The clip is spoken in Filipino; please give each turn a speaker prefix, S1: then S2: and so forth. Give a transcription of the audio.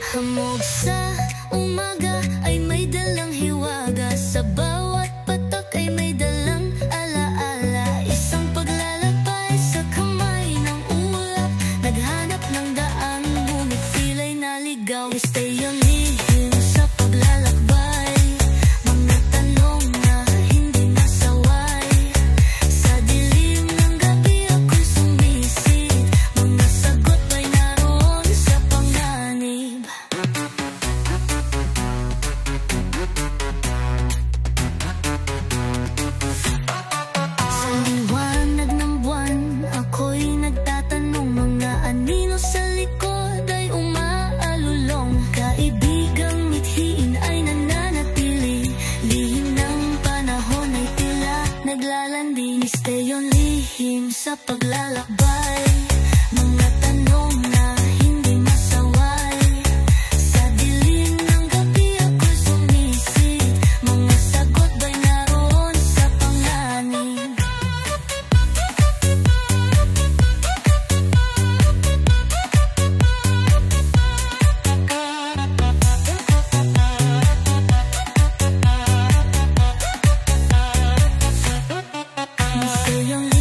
S1: Hamog sa umaga ay may dalang hiwaga, sa bawat patak ay may dalang alaala. Isang paglalakbay sa kamay ng ulap, naghanap ng daan, ngunit sila'y naligaw. Stay on lihim sa paglalakbay, mga tanong na hindi nasaway. Sa dilim ng gabi ako'y sumisid, mga sagot ay naroon sa panganib. Sa liwanag ng buwan ako'y nagtatanong, mga anino sa likod ay umaalulong. Kaibigang mithiin ay nananatili, lihim ng panahon ay tila naglalanding. Stay on lihim sa paglalakbay, mga tanong na hindi masaway. Sa dilim ng gabi ako'y sumisid, mga sagot ba'y naroon sa panganib. Stay on